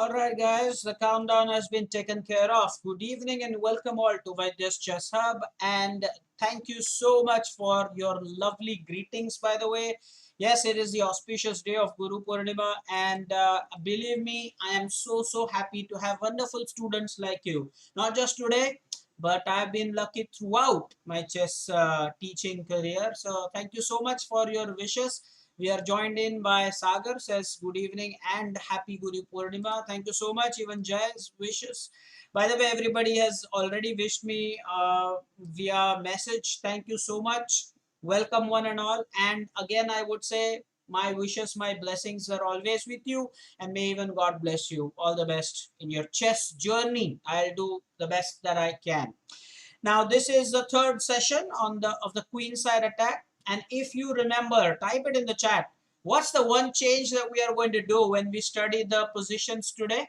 Alright guys, the countdown has been taken care of. Good evening and welcome all to Vaidya's Chess Hub, and thank you so much for your lovely greetings, by the way. Yes, it is the auspicious day of Guru Purnima, and believe me, I am so happy to have wonderful students like you. Not just today, but I've been lucky throughout my chess teaching career. So thank you so much for your wishes. We are joined in by Sagar, says good evening and happy Guru Purnima. Thank you so much. Even Jay's wishes. By the way, everybody has already wished me via message. Thank you so much. Welcome one and all. And again, I would say my wishes, my blessings are always with you, and may even God bless you. All the best in your chess journey. I'll do the best that I can. Now, this is the third session on the Queenside Attack. And if you remember, type it in the chat. What's the one change that we are going to do when we study the positions today?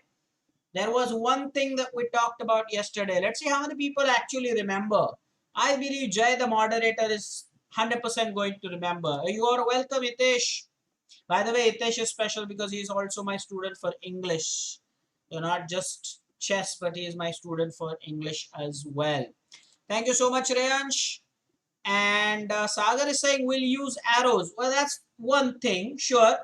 There was one thing that we talked about yesterday. Let's see how many people actually remember. I believe Jay, the moderator, is 100% going to remember. You are welcome, Hitesh. By the way, Hitesh is special because he is also my student for English. So not just chess, but he is my student for English as well. Thank you so much, Rayansh. And Sagar is saying we'll use arrows. Well, that's one thing, sure.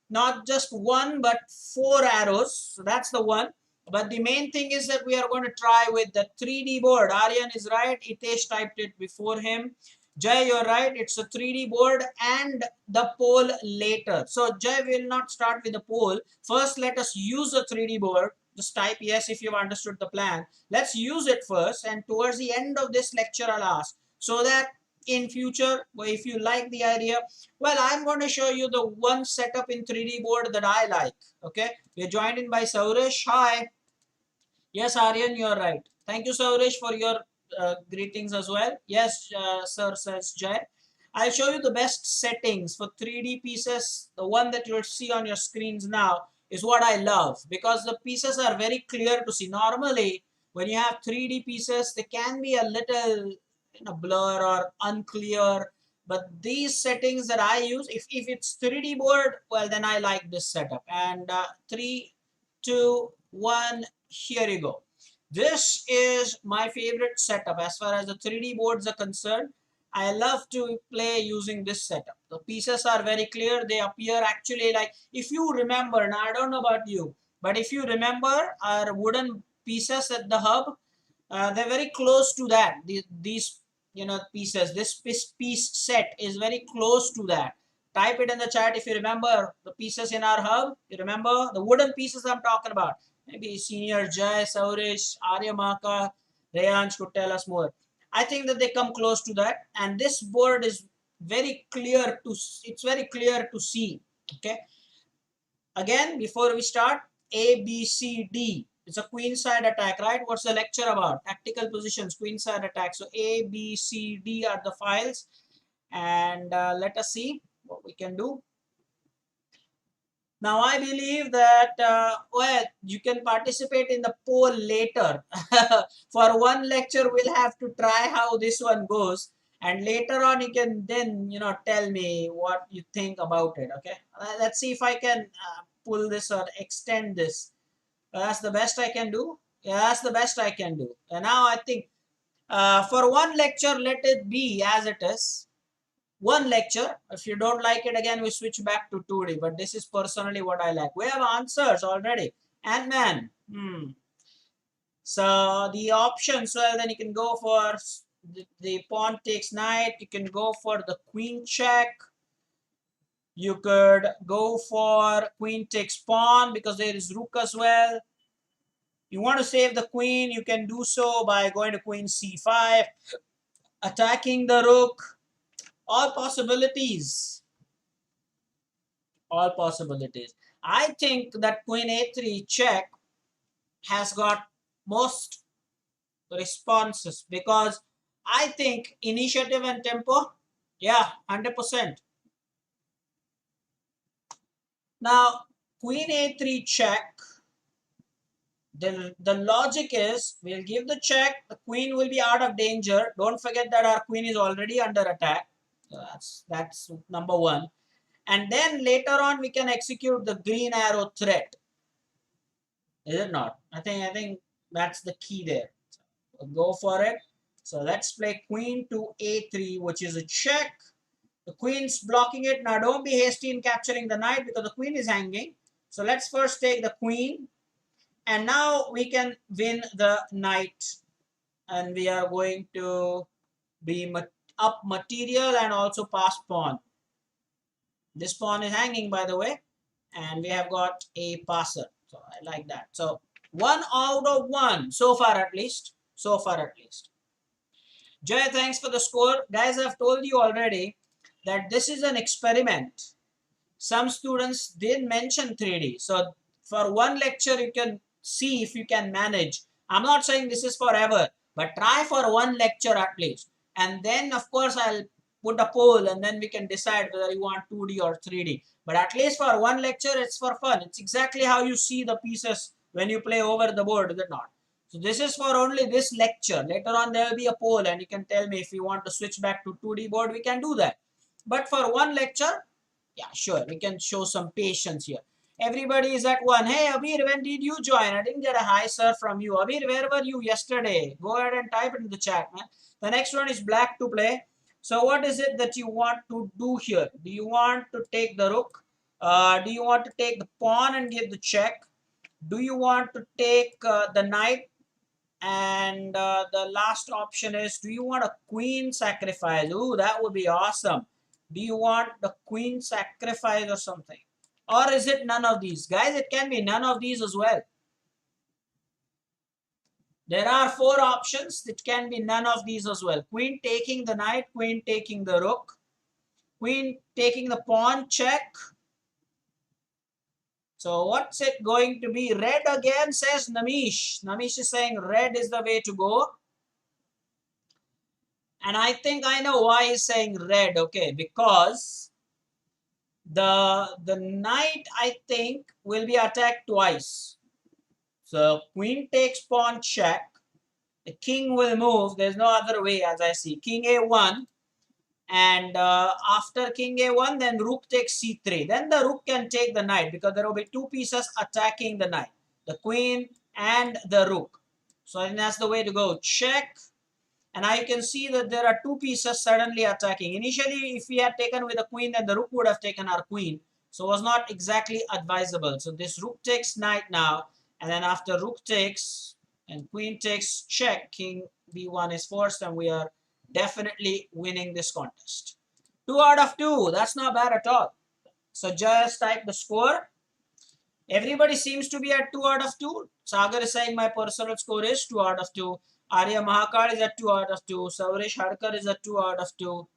Not just one, but 4 arrows. So that's the one. But the main thing is that we are going to try with the 3D board. Aryan is right. Hitesh typed it before him. Jay, you're right. It's a 3D board and the pole later. So Jay will not start with the pole. First, let us use a 3D board. Just type yes if you've understood the plan. Let's use it first. And towards the end of this lecture, I'll ask. So that in future, if you like the idea, well, I'm going to show you the one setup in 3D board that I like. Okay. We're joined in by Saurish. Hi. Yes, Aryan, you're right. Thank you, Saurish, for your greetings as well. Yes, sir, says Jay. I'll show you the best settings for 3D pieces. The one that you'll see on your screens now is what I love because the pieces are very clear to see. Normally, when you have 3D pieces, they can be a little blur or unclear. But these settings that I use, if it's 3D board, well, then I like this setup. And 3, 2, 1, here you go. This is my favorite setup as far as the 3D boards are concerned. I love to play using this setup. The pieces are very clear. They appear actually like, if you remember, now I don't know about you, but if you remember our wooden pieces at the hub, they're very close to that. These pieces, this piece set is very close to that. Type it in the chat if you remember the pieces in our hub. You remember the wooden pieces I'm talking about. Maybe Senior Jay, Saurish, Aryamaka, Rayansh could tell us more. I think that they come close to that, and this board is very clear to. It's very clear to see. Okay. Again, before we start, A, B, C, D. It's a Queenside Attack, right? What's the lecture about? Tactical positions, Queenside Attack. So A, B, C, D are the files, and let us see what we can do. Now, I believe that, well, you can participate in the poll later. For one lecture, we'll have to try how this one goes. And later on, you can then, tell me what you think about it, okay? Let's see if I can pull this or extend this. That's the best I can do. Yeah, that's the best I can do. And now I think for one lecture, let it be as it is. One lecture. If you don't like it, again, we switch back to 2D. But this is personally what I like. We have answers already. Ant-Man. So the options, well, then you can go for the pawn takes knight. You can go for the queen check. You could go for queen takes pawn because there is rook as well. You want to save the queen, you can do so by going to queen c5, attacking the rook. All possibilities. All possibilities. I think that queen a3 check has got most responses because I think initiative and tempo, yeah, 100%. Now, queen a3 check, the logic is we'll give the check, the queen will be out of danger. Don't forget that our queen is already under attack. That's number one. And then later on we can execute the green arrow threat. Is it not? I think that's the key there. So go for it. So let's play queen to a3, which is a check. The queen's blocking it. Now don't be hasty in capturing the knight because the queen is hanging. So let's first take the queen. And now we can win the knight. And we are going to be up material and also pass pawn. This pawn is hanging, by the way. And we have got a passer. So I like that. So 1 out of 1 so far at least. So far at least. Jay, thanks for the score. Guys, I've told you already that this is an experiment. Some students did mention 3D. So for one lecture, you can see if you can manage. I'm not saying this is forever, but try for one lecture at least. And then, of course, I'll put a poll and then we can decide whether you want 2D or 3D. But at least for one lecture, it's for fun. It's exactly how you see the pieces when you play over the board, is it not? So this is for only this lecture. Later on, there will be a poll and you can tell me if you want to switch back to 2D board, we can do that. But for one lecture, yeah, sure, we can show some patience here. Everybody is at one. Hey, Abir, when did you join? I didn't get a hi, sir, from you. Abir, where were you yesterday? Go ahead and type it in the chat, man. The next one is black to play. So what is it that you want to do here? Do you want to take the rook? Do you want to take the pawn and give the check? Do you want to take the knight? And the last option is, do you want a queen sacrifice? Ooh, that would be awesome. Do you want the queen sacrifice or something? Or is it none of these? Guys, it can be none of these as well. There are 4 options. It can be none of these as well. Queen taking the knight, queen taking the rook, queen taking the pawn check. So what's it going to be? Red again, says Namish. Namish is saying red is the way to go. And I think I know why he's saying red, okay, because the knight, I think, will be attacked twice. So queen takes pawn check, the king will move, there's no other way as I see, king a1, and after king a1, then rook takes c3, then the rook can take the knight because there will be 2 pieces attacking the knight, the queen and the rook. So I think that's the way to go, check. And I can see that there are 2 pieces suddenly attacking. Initially, if we had taken with a queen, then the rook would have taken our queen. So it was not exactly advisable. So this rook takes knight now. And then after rook takes and queen takes check, king b1 is forced and we are definitely winning this contest. 2 out of 2. That's not bad at all. So just type the score. Everybody seems to be at 2 out of 2. Sagar is saying my personal score is 2 out of 2. Arya Mahakal is at 2 out of 2. Savarish Hadkar is at 2 out of 2.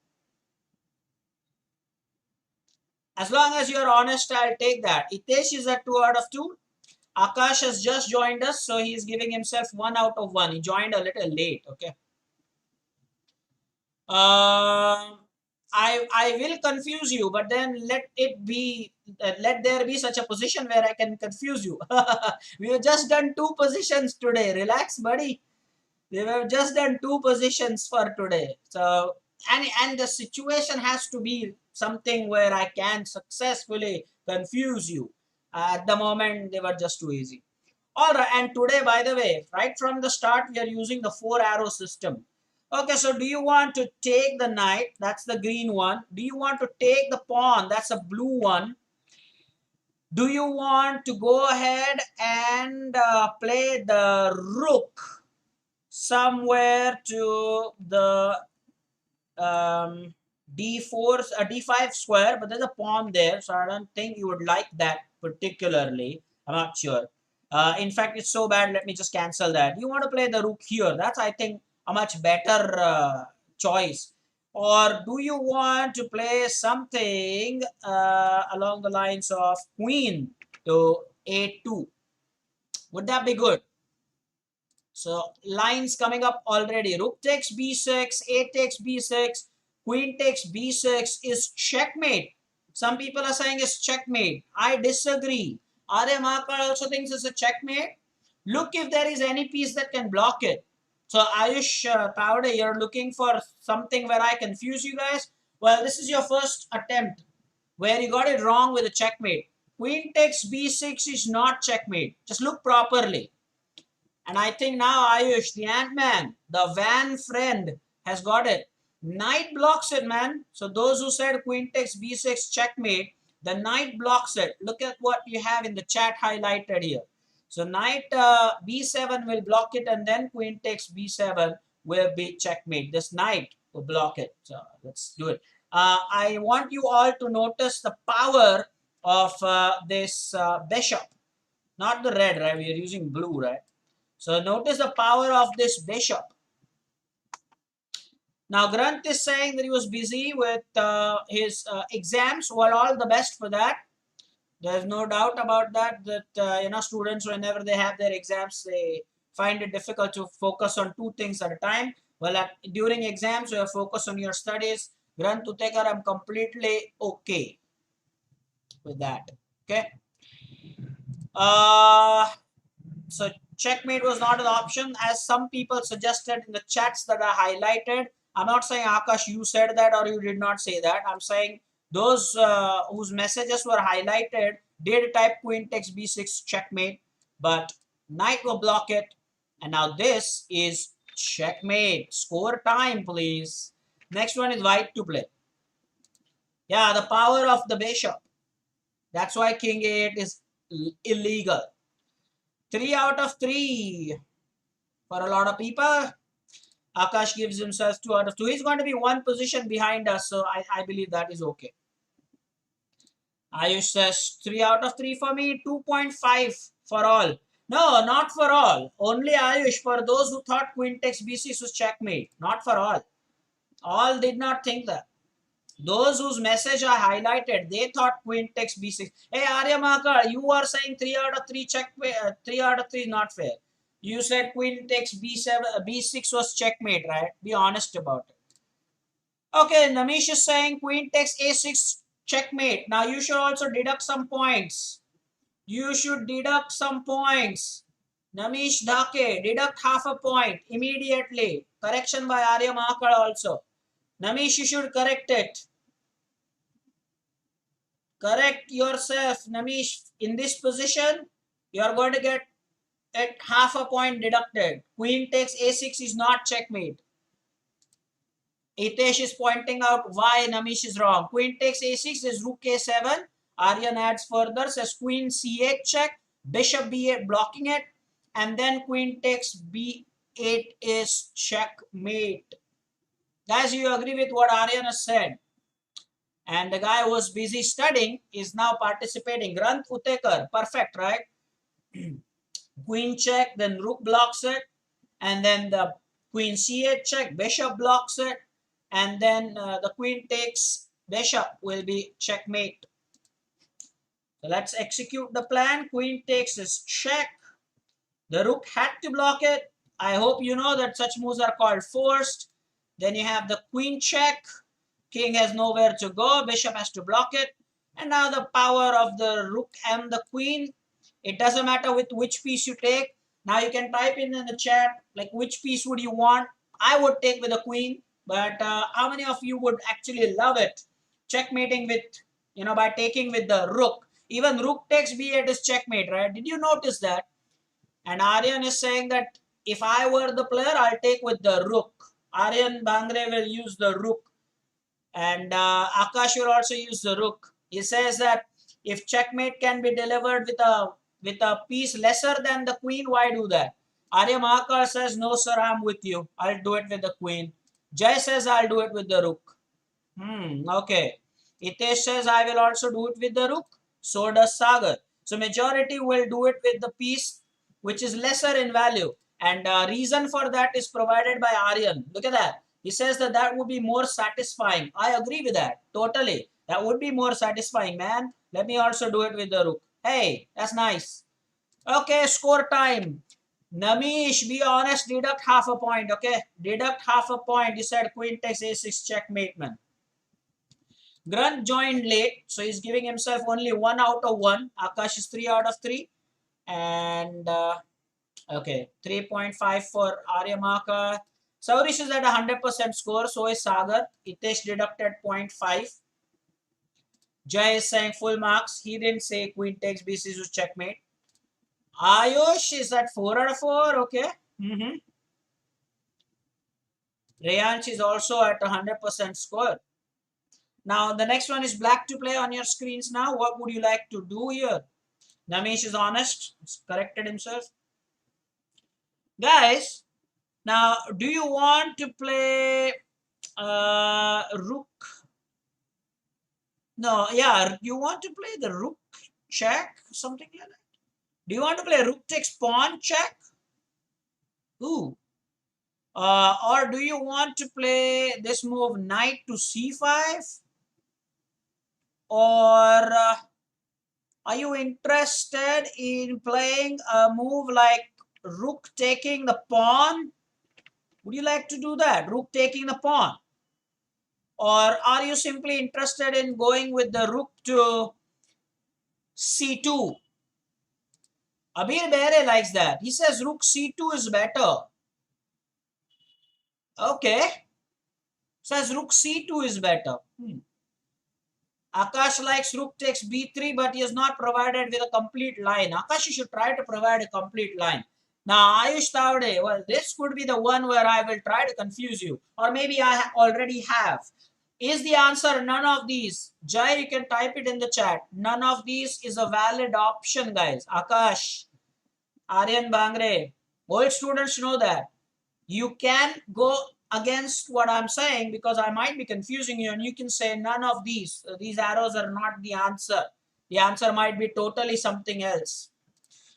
As long as you're honest, I'll take that. Itesh is at 2 out of 2. Akash has just joined us, so he's giving himself 1 out of 1. He joined a little late, okay. I will confuse you, but then let there be such a position where I can confuse you. We have just done 2 positions today. Relax, buddy. We have just done 2 positions for today. So and the situation has to be something where I can successfully confuse you. At the moment, they were just too easy. All right, and today, by the way, right from the start, we are using the 4 arrow system. Okay, so do you want to take the knight? That's the green one. Do you want to take the pawn? That's a blue one. Do you want to go ahead and play the rook somewhere to the d4, d5 square, but there's a pawn there, so I don't think you would like that particularly. I'm not sure. In fact, it's so bad, let me just cancel that. You want to play the rook here. That's, I think, a much better choice. Or do you want to play something along the lines of queen to a2? Would that be good? So lines coming up already. Rook takes b6, a takes b6, queen takes b6 is checkmate. Some people are saying it's checkmate. I disagree. Arya Mahakal also thinks it's a checkmate. Look if there is any piece that can block it. So Ayush Pavade, you're looking for something where I confuse you guys? Well, this is your first attempt where you got it wrong with a checkmate. Queen takes b6 is not checkmate. Just look properly. And I think now Ayush, the Ant-Man, the van friend, has got it. Knight blocks it, man. So those who said queen takes b6 checkmate, the knight blocks it. Look at what you have in the chat highlighted here. So knight b7 will block it, and then queen takes b7 will be checkmate. This knight will block it. So let's do it. I want you all to notice the power of this bishop. Not the red, right? We are using blue, right? So notice the power of this bishop. Now Granth is saying that he was busy with his exams. Well, all the best for that. There's no doubt about that. That students, whenever they have their exams, they find it difficult to focus on two things at a time. Well, during exams, you focus on your studies. Granth Utekar, I'm completely okay with that. Okay. So checkmate was not an option, as some people suggested in the chats that are highlighted. I'm not saying Akash you said that or you did not say that. I'm saying those whose messages were highlighted did type queen takes b6 checkmate, but knight will block it. And now this is checkmate. Score time, please. Next one is white to play. Yeah, the power of the bishop. That's why king a8 is illegal. 3 out of 3 for a lot of people. Akash gives himself 2 out of 2. He's going to be one position behind us, so I believe that is okay. Ayush says 3 out of 3 for me, 2.5 for all. No, not for all. Only Ayush, for those who thought queen takes b6 was checkmate. Not for all. All did not think that. Those whose message I highlighted, they thought queen takes b6. Hey, Arya Mahakar, you are saying 3 out of 3 checkmate. 3 out of 3 is not fair. You said queen takes b7, b6 was checkmate, right? Be honest about it. Okay, Namish is saying queen takes a6 checkmate. Now you should also deduct some points. You should deduct some points. Namish Dhake, deduct half a point immediately. Correction by Arya Mahakar also. Namish, you should correct it. Correct yourself, Namish. In this position, you are going to get at half a point deducted. Queen takes a6 is not checkmate. Hitesh is pointing out why Namish is wrong. Queen takes a6 is rook a7. Aryan adds further, says queen c8 check, bishop b8 blocking it, and then queen takes b8 is checkmate. Guys, you agree with what Aryan has said? And the guy who was busy studying is now participating. Granth Utekar, perfect, right? Queen check, then rook blocks it, and then the queen c8 check, bishop blocks it, and then the queen takes bishop will be checkmate. So let's execute the plan. Queen takes is check. The rook had to block it. I hope you know that such moves are called forced. Then you have the queen check. King has nowhere to go. Bishop has to block it. And now the power of the rook and the queen. It doesn't matter with which piece you take. Now you can type in the chat like which piece would you want. I would take with the queen. But how many of you would actually love it? Checkmating with, by taking with the rook. Even rook takes b8 is checkmate, right? Did you notice that? And Aryan is saying that if I were the player, I'll take with the rook. Aryan Bangre will use the rook. And Akash will also use the rook. He says that if checkmate can be delivered with a piece lesser than the queen, why do that? Arya Mahakar says, no sir, I'm with you. I'll do it with the queen. Jay says, I'll do it with the rook. Okay. Hitesh says, I will also do it with the rook. So does Sagar. So majority will do it with the piece which is lesser in value. And reason for that is provided by Aryan. Look at that. He says that would be more satisfying. I agree with that. Totally. That would be more satisfying, man. Let me also do it with the rook. Hey, that's nice. Okay, score time. Namish, be honest, deduct half a point, okay? Deduct half a point. You said queen takes a6 checkmate, man. Grunt joined late, so he's giving himself only 1 out of 1. Akash is 3 out of 3. And, okay, 3.5 for Aryamaka. Saurish is at 100% score, so is Sagar. Hitesh deducted 0.5. Jay is saying full marks. He didn't say queen takes b6 checkmate. Ayush is at 4 out of 4. Okay. Rayansh is also at 100% score. Now the next one is black to play on your screens now. What would you like to do here? Namesh is honest. He's corrected himself. Guys, now do you want to play rook? No, yeah, you want to play the rook check? Something like that. Do you want to play rook takes pawn check? Ooh. Or do you want to play this move knight to c5? Or are you interested in playing a move like rook taking the pawn? Would you like to do that? Rook taking the pawn? Or are you simply interested in going with the rook to c2? Abir Bere likes that. He says rook c2 is better. Okay. Says rook c2 is better. Akash likes rook takes b3, but he has not provided with a complete line. Akash, you should try to provide a complete line. Now, Ayush Tavde, well, this could be the one where I will try to confuse you. Or maybe I already have. Is the answer none of these? Jai, you can type it in the chat. None of these is a valid option, guys. Akash, Aryan Bangre, old students know that. You can go against what I'm saying because I might be confusing you, and you can say none of these. These arrows are not the answer. The answer might be totally something else.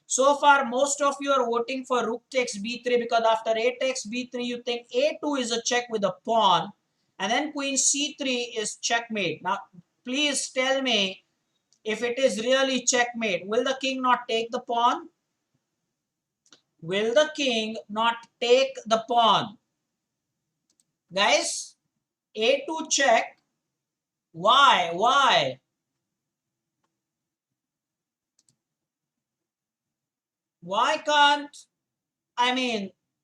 So far, most of you are voting for rook takes b3 because after a takes b3, you think a2 is a check with a pawn, and then queen c3 is checkmate. Now, please tell me if it is really checkmate. Will the king not take the pawn? Will the king not take the pawn? Guys, a2 check. Why? Why? Why can't,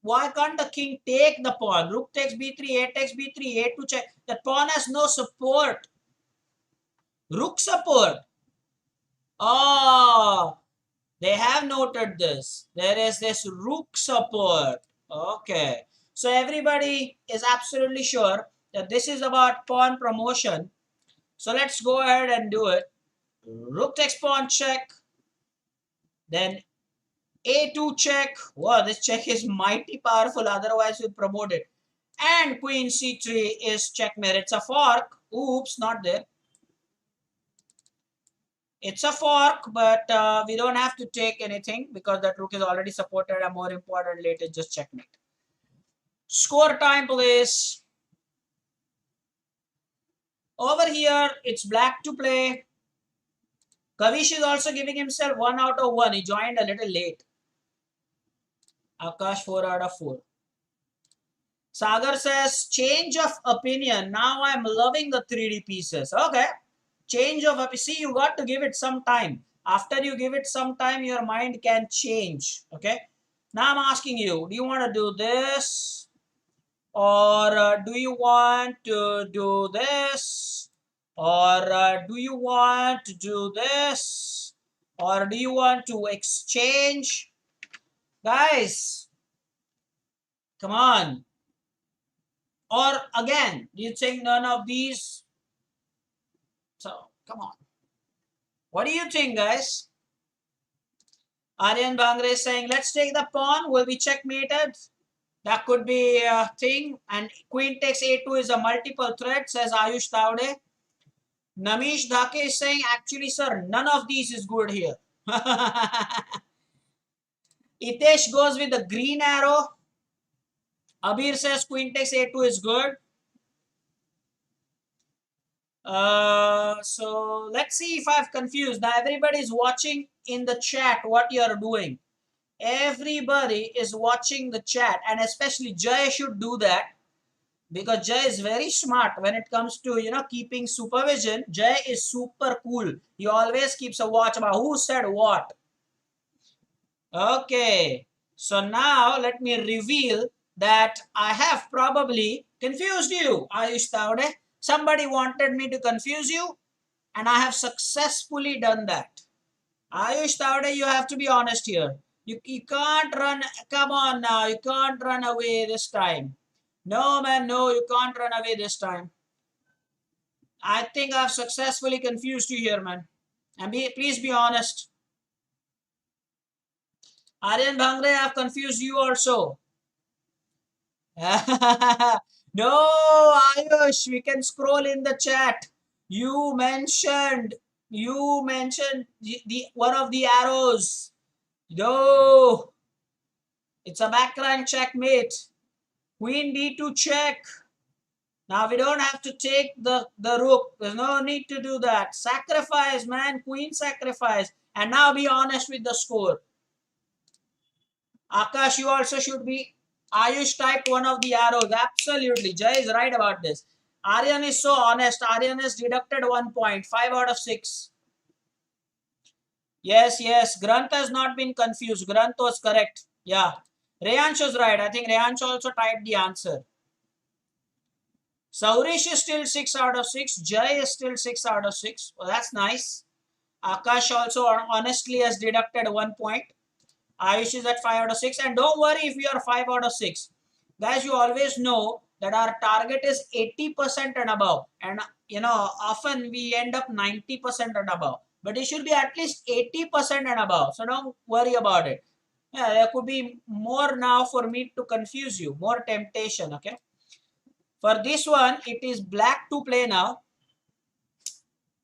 why can't the king take the pawn? Rook takes b3, a takes b3, a2 check. The pawn has no support. Rook support. Oh, they have noted this. There is this rook support. Okay. So everybody is absolutely sure that this is about pawn promotion. So let's go ahead and do it. Rook takes pawn check. Then a2 check. Wow, this check is mighty powerful. Otherwise, we promote it. And queen c3 is checkmate. It's a fork. Oops, not there. It's a fork, but we don't have to take anything because that rook is already supported. And more importantly, it is just checkmate. Score time, please. Over here, it's black to play. Kavish is also giving himself 1 out of 1. He joined a little late. Akash 4 out of 4. Sagar says, change of opinion. Now I'm loving the 3D pieces. Okay. Change of opinion. See, you got to give it some time. After you give it some time, your mind can change. Okay. Now I'm asking you, do you want to do this? Or do you want to do this? Or do you want to do this? Or do you want to exchange? Guys, come on. Or again, do you think none of these? So, come on. What do you think, guys? Aryan Bangre is saying, let's take the pawn. Will be checkmated? That could be a thing. And queen takes a2 is a multiple threat, says Ayush Tavde. Namish Dhake is saying, actually, sir, none of these is good here. Itesh goes with the green arrow. Abir says queen takes a2 is good. So let's see if I've confused. Now everybody is watching in the chat what you are doing. Everybody is watching the chat, and especially Jay should do that because Jay is very smart when it comes to keeping supervision. Jay is super cool. He always keeps a watch about who said what. Okay, so now let me reveal that I have probably confused you, Ayush Tavde. Somebody wanted me to confuse you. And I have successfully done that. Ayush Tavade, you have to be honest here. You can't run. Come on now. You can't run away this time. No, man. No, you can't run away this time. I think I've successfully confused you here, man. And please be honest. Aryan Bhangre, I've confused you also. No, Ayush, we can scroll in the chat. You mentioned, the one of the arrows. No, it's a backrank checkmate. Queen d2 check. Now we don't have to take the rook. There's no need to do that. Sacrifice, man. Queen sacrifice. And now be honest with the score. Akash, you also should be. Ayush typed one of the arrows. Absolutely. Jay is right about this. Aryan is so honest. Aryan has deducted 1 point. 5 out of 6. Yes, yes. Granth has not been confused. Granth was correct. Yeah. Reyansh was right. I think Reyansh also typed the answer. Saurish is still 6 out of 6. Jay is still 6 out of 6. Well, that's nice. Akash also honestly has deducted 1 point. Ayush is at 5 out of 6. And don't worry if you are 5 out of 6. Guys, you always know that our target is 80% and above. And often we end up 90% and above. But it should be at least 80% and above. So don't worry about it. Yeah, there could be more now for me to confuse you. More temptation, okay? For this one, it is black to play now.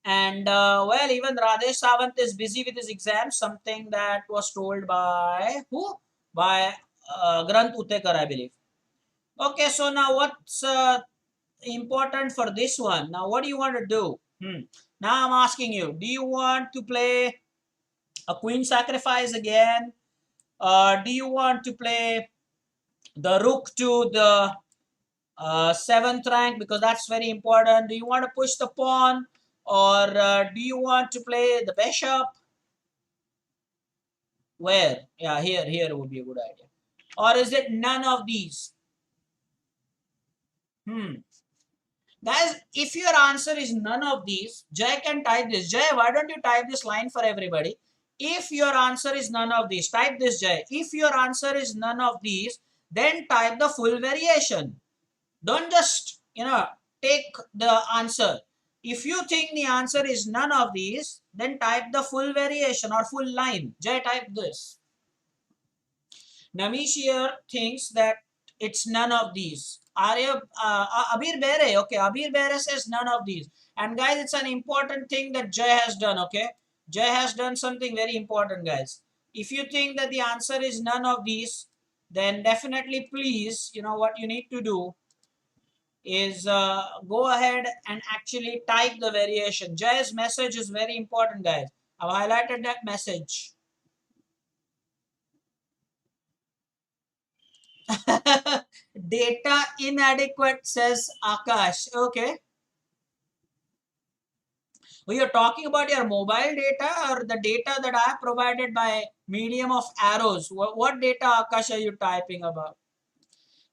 And well, even Rajesh Sawant is busy with his exam, something that was told by who? By Granth Utekar, I believe. Okay, so now what's important for this one? Now, what do you want to do? Now I'm asking you, do you want to play a queen sacrifice again? Do you want to play the rook to the 7th rank, because that's very important? Do you want to push the pawn, or do you want to play the bishop? Where? Yeah, here would be a good idea. Or is it none of these? Guys, if your answer is none of these, Jay can type this. Jay, why don't you type this line for everybody? If your answer is none of these, type this, Jay. If your answer is none of these, then type the full variation. Don't just, take the answer. If you think the answer is none of these, then type the full variation or full line. Jay, type this. Namish here thinks that it's none of these. Arya, Abir Bere, okay. Abir Bere says none of these. And guys, it's an important thing that Jay has done, okay. Jay has done something very important, guys. If you think that the answer is none of these, then definitely please, what you need to do is go ahead and actually type the variation. Jay's message is very important, guys. I've highlighted that message. Data inadequate, says Akash. Okay. We are talking about your mobile data or the data that I have provided by medium of arrows. What data, Akash, are you typing about?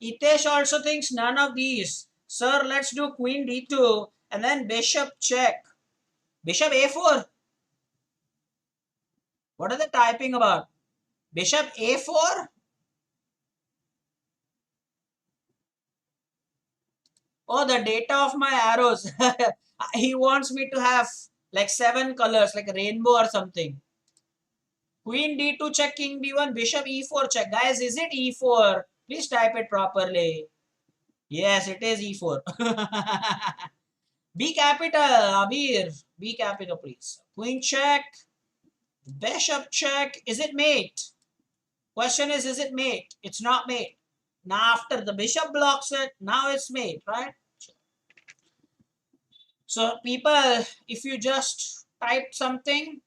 Itesh also thinks none of these. Sir, let's do queen d2 and then bishop check. Bishop a4. What are they typing about? Bishop a4? Oh, the data of my arrows. He wants me to have like 7 colors, like a rainbow or something. Queen d2 check, king b1, bishop e4 check. Guys, is it e4? Please type it properly. Yes, it is e4. B capital, Abir. B capital, please. Queen check. Bishop check. Is it mate? Question is it mate? It's not mate. Now after the bishop blocks it, now it's mate, right? So people, if you just typed something,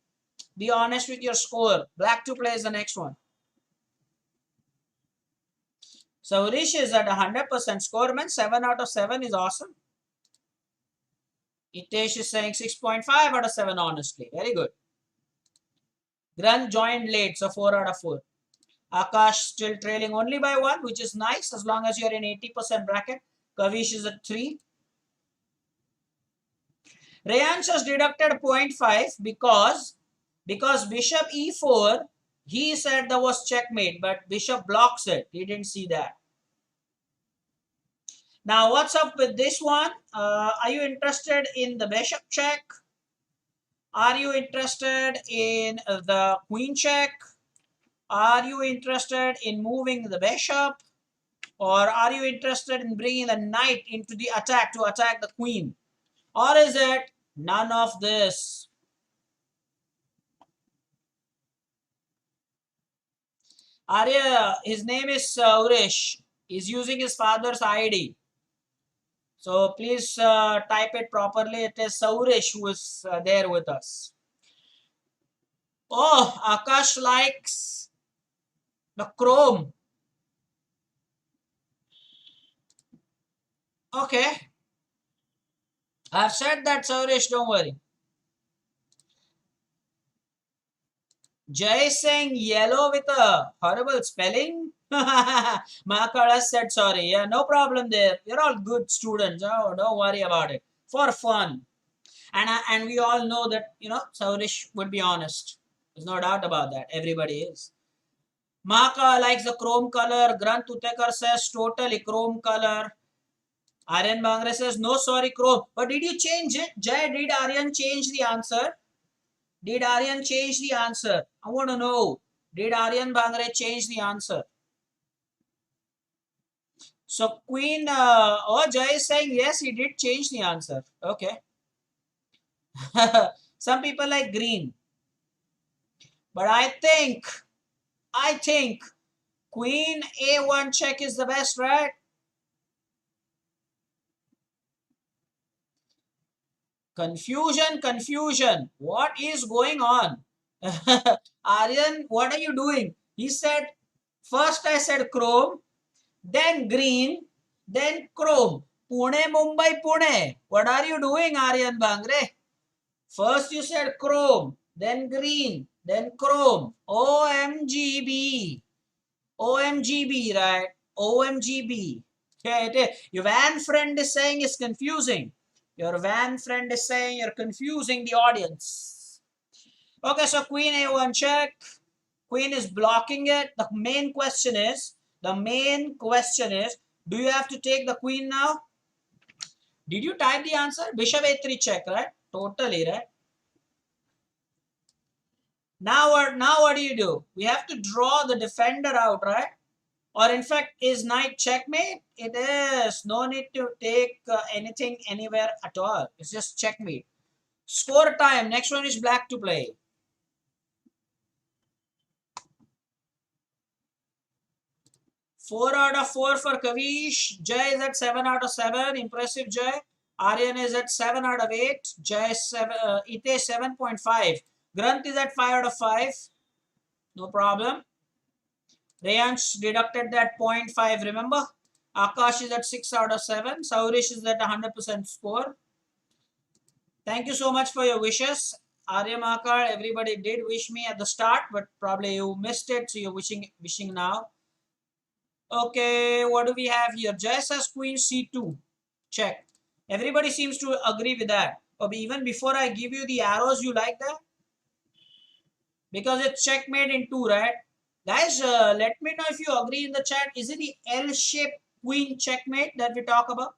be honest with your score. Black to play is the next one. So Rish is at 100% score, man. 7 out of 7 is awesome. Itesh is saying 6.5 out of 7, honestly. Very good. Grant joined late, so 4 out of 4. Akash still trailing only by 1, which is nice as long as you're in 80% bracket. Kavish is at 3. Rayansh has deducted 0.5 because bishop e4, he said that was checkmate, but bishop blocks it. He didn't see that. Now, what's up with this one? Are you interested in the bishop check? Are you interested in the queen check? Are you interested in moving the bishop? Or are you interested in bringing the knight into the attack to attack the queen? Or is it none of this? Arya, his name is Urish. He's using his father's ID. So please type it properly. It is Saurish who is there with us. Oh, Akash likes the chrome. Okay. I've said that, Saurish, don't worry. Jay saying yellow with a horrible spelling. Makara said sorry. Yeah, no problem there. You're all good students. Oh, don't worry about it. For fun. And we all know that, Saurish would be honest. There's no doubt about that. Everybody is. Maka likes the chrome color. Grant Utekar says totally chrome color. Aryan Bangre says no, sorry, chrome. But did you change it? Jay, did Aryan change the answer? Did Aryan change the answer? I want to know. Did Aryan Bangre change the answer? So Queen, Jay is saying yes, he did change the answer. Okay. Some people like green. But I think Queen A1 check is the best, right? Confusion. What is going on? Aryan, what are you doing? He said, first I said chrome, then green, then chrome. Pune, Mumbai, Pune. What are you doing, Aryan Bangre? First you said chrome, then green, then chrome. OMGB. OMGB, right? OMGB. Okay, your van friend is saying it's confusing. Your van friend is saying you're confusing the audience. Okay, so queen a1 check. Queen is blocking it. The main question is, do you have to take the queen now? Did you type the answer? Bishop a3 check, right? Totally, right? Now what do you do? We have to draw the defender out, right? Or in fact, is knight checkmate? It is. No need to take anything anywhere at all. It's just checkmate. Score time. Next one is black to play. 4 out of 4 for Kavish. Jay is at 7 out of 7. Impressive, Jay. Aryan is at 7 out of 8. Jay is 7.5. Granth is at 5 out of 5. No problem. Rayansh deducted that 0.5, remember? Akash is at 6 out of 7. Saurish is at 100% score. Thank you so much for your wishes. Arya Makar, everybody did wish me at the start, but probably you missed it, so you're wishing now. Okay, what do we have here? Jay says queen c2. Check. Everybody seems to agree with that. But even before I give you the arrows, you like that? Because it's checkmate in 2, right? Guys, let me know if you agree in the chat. Is it the L-shaped queen checkmate that we talk about?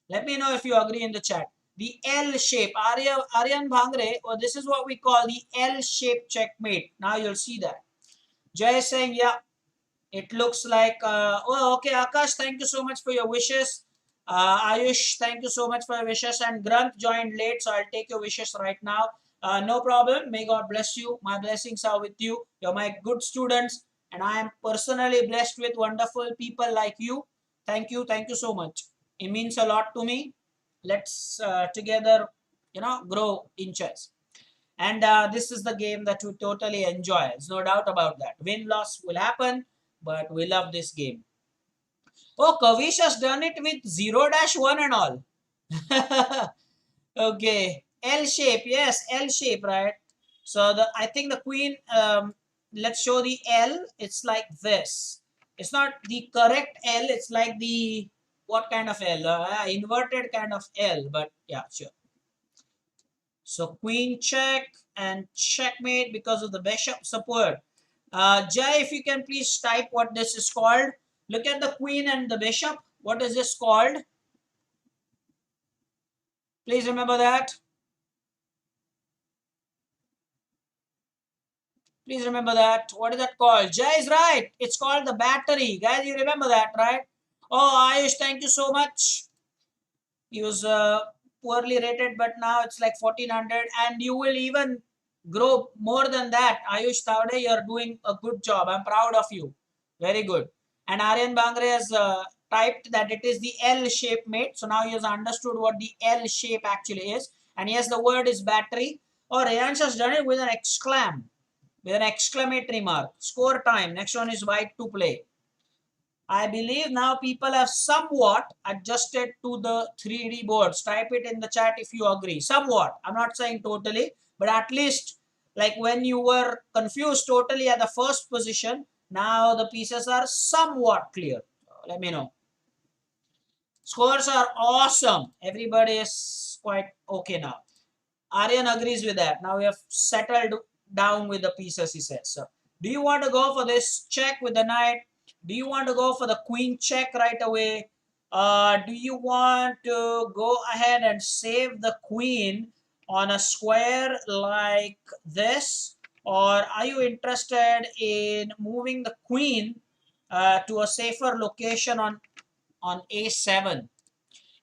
Let me know if you agree in the chat. The L shape, Aryan Bhangre, or this is what we call the L-shaped checkmate. Now you'll see that. Jay is saying, yeah, it looks like, oh, okay, Akash, thank you so much for your wishes. Ayush, thank you so much for your wishes. And Granth joined late, so I'll take your wishes right now. No problem. May God bless you. My blessings are with you. You're my good students. And I am personally blessed with wonderful people like you. Thank you. Thank you so much. It means a lot to me. Let's together, grow in chess. And this is the game that we totally enjoy. There's no doubt about that. Win-loss will happen, but we love this game. Oh, Kavish has done it with 0-1 and all. Okay. L shape. Yes, L shape, right? So I think the queen, let's show the L. It's like this. It's not the correct L. It's like the, what kind of L? Inverted kind of L. But yeah, sure. So queen check and checkmate because of the bishop support. Jay, if you can please type what this is called. Look at the queen and the bishop. What is this called? Please remember that. Please remember that. What is that called? Jay is right. It's called the battery. Guys, you remember that, right? Oh, Ayush, thank you so much. He was poorly rated, but now it's like 1400, and you will even grow more than that. Ayush Tavde, you're doing a good job. I'm proud of you. Very good. And Aryan Bangre has typed that it is the L shape mate. So now he has understood what the L shape actually is. And yes, the word is battery. Oh, Rayansh has done it with an exclam, with an exclamatory mark. Score time. Next one is white to play. I believe now people have somewhat adjusted to the 3D boards. Type it in the chat if you agree. Somewhat. I'm not saying totally, but at least like when you were confused totally at the first position, now the pieces are somewhat clear. Let me know. Scores are awesome. Everybody is quite okay now. Aryan agrees with that. Now we have settled down with the pieces, he says. So, do you want to go for this check with the knight? Do you want to go for the queen check right away? Do you want to go ahead and save the queen on a square like this? Or are you interested in moving the queen to a safer location on a7?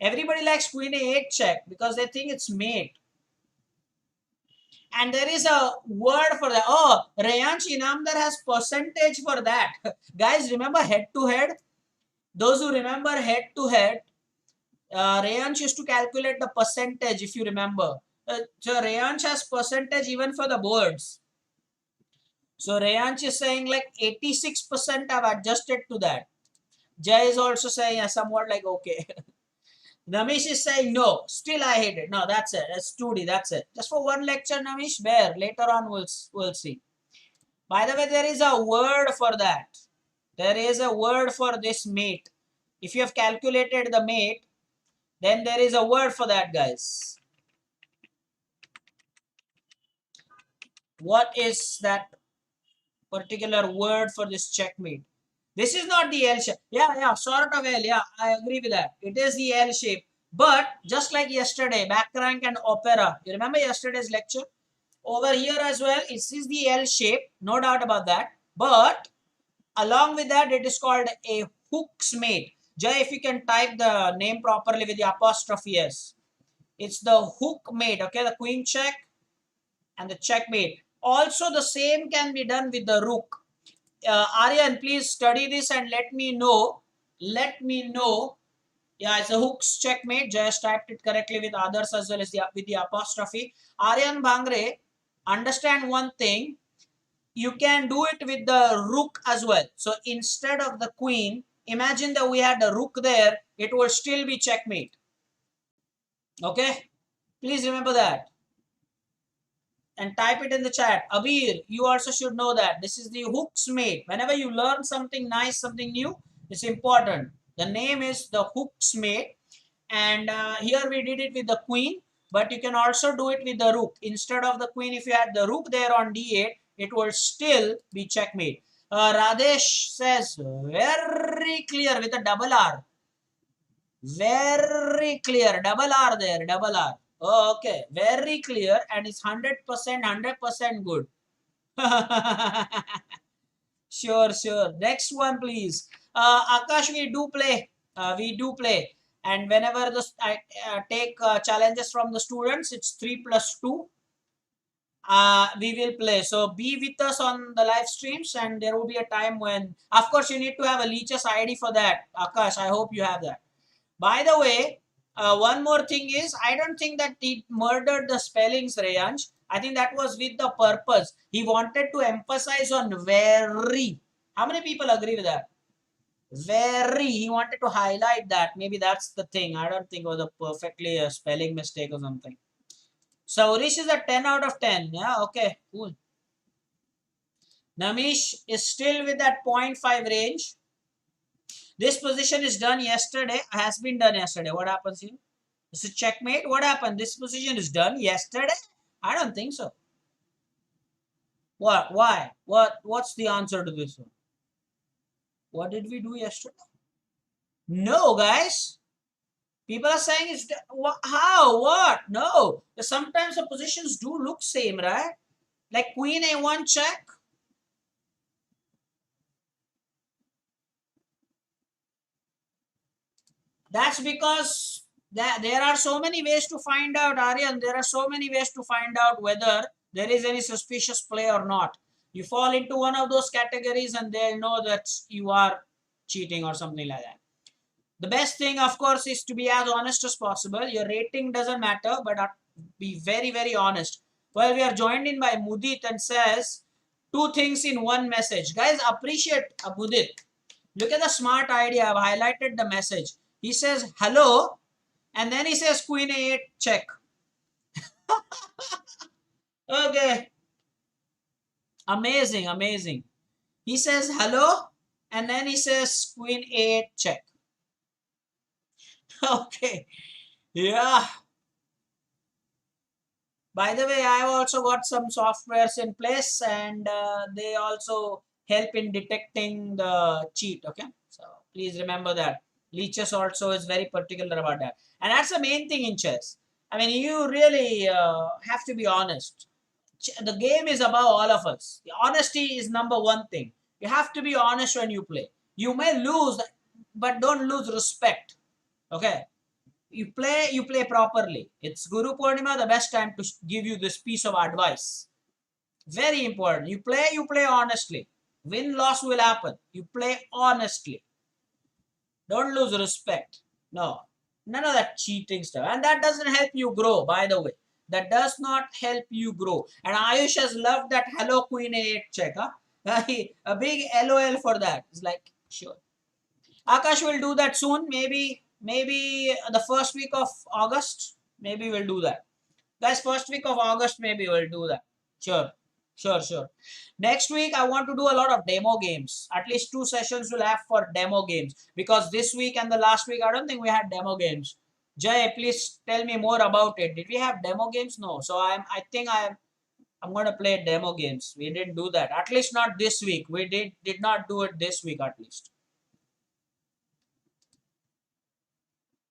Everybody likes queen a8 check because they think it's mate. And there is a word for that. Oh, Rayansh Inamdar has percentage for that. Guys, remember head to head? Those who remember head to head, Rayansh used to calculate the percentage if you remember. So Rayansh has percentage even for the boards. So Rayansh is saying like 86% I've adjusted to that. Jay is also saying somewhat like okay. Namish is saying no. Still I hate it. No, that's it. That's 2D. That's it. Just for one lecture, Namish. Where later on we'll see. By the way, there is a word for that. There is a word for this mate. If you have calculated the mate, then there is a word for that, guys. What is that particular word for this checkmate? This is not the L shape. Yeah, sort of L. Yeah, I agree with that. It is the L shape. But just like yesterday, back rank and opera. You remember yesterday's lecture? Over here as well, it is the L shape. No doubt about that. But along with that, it is called a hook's mate. Jay, if you can type the name properly with the apostrophe S. It's the hook mate, okay? The queen check and the checkmate. Also, the same can be done with the rook. Aryan, please study this and let me know. Let me know. Yeah, it's a hook's checkmate. Just typed it correctly with others as well as with the apostrophe. Aryan Bangre, understand one thing. You can do it with the rook as well. So instead of the queen, imagine that we had the rook there. It will still be checkmate. Okay? Please remember that. And type it in the chat. Abir, you also should know that. This is the hook's mate. Whenever you learn something nice, something new, it's important. The name is the hook's mate. And here we did it with the queen. But you can also do it with the rook. Instead of the queen, if you had the rook there on d8, it will still be checkmate. Radesh says, very clear with a double R. Very clear. Double R there. Double R. Oh, okay. Very clear. And it's 100%, 100% good. Sure. Next one, please. Akash, we do play. We do play. And whenever I take challenges from the students, it's 3 plus 2. We will play. So be with us on the live streams, and there will be a time when, of course, you need to have a Leech's ID for that. Akash, I hope you have that. By the way, one more thing is, I don't think that he murdered the spellings, Rayansh. I think that was with the purpose. He wanted to emphasize on very. How many people agree with that? Very. He wanted to highlight that. Maybe that's the thing. I don't think it was a perfectly a spelling mistake or something. So Urish is a 10 out of 10. Yeah, okay, cool. Namish is still with that 0.5 range. This position is done yesterday, has been done yesterday. What happens here? This is checkmate. What happened? This position is done yesterday. I don't think so. What? Why? What's the answer to this one? What did we do yesterday? No, guys. People are saying it's how? What? No. Sometimes the positions do look same, right? Like queen a1 check. That's because there are so many ways to find out, Aryan. There are so many ways to find out whether there is any suspicious play or not. You fall into one of those categories and they'll know that you are cheating or something like that. The best thing, of course, is to be as honest as possible. Your rating doesn't matter, but be very, very honest. Well, we are joined in by Mudit and says two things in one message. Guys, appreciate Mudit. Look at the smart idea. I've highlighted the message. He says hello, and then he says queen a8 check. Okay. Amazing, amazing. He says hello, and then he says queen a8 check. Okay. Yeah. By the way, I've also got some softwares in place, and they also help in detecting the cheat. Okay. So please remember that. Leeches also is very particular about that. And that's the main thing in chess. I mean, you really have to be honest. The game is above all of us. The honesty is number one thing. You have to be honest when you play. You may lose, but don't lose respect. Okay. You play properly. It's Guru Purnima, the best time to give you this piece of advice. Very important. You play honestly. Win, loss will happen. You play honestly. Don't lose respect. No. None of that cheating stuff. And that doesn't help you grow, by the way. That does not help you grow. And Ayush has loved that hello queen a8 check. Huh? A big LOL for that. It's like, sure. Akash will do that soon. Maybe the first week of August. Maybe we'll do that. Guys, first week of August, maybe we'll do that. Sure. Sure. Next week, I want to do a lot of demo games. At least 2 sessions we'll have for demo games. Because this week and the last week, I don't think we had demo games. Jay, please tell me more about it. Did we have demo games? No. So I think I'm going to play demo games. We didn't do that. At least not this week. We did not do it this week at least.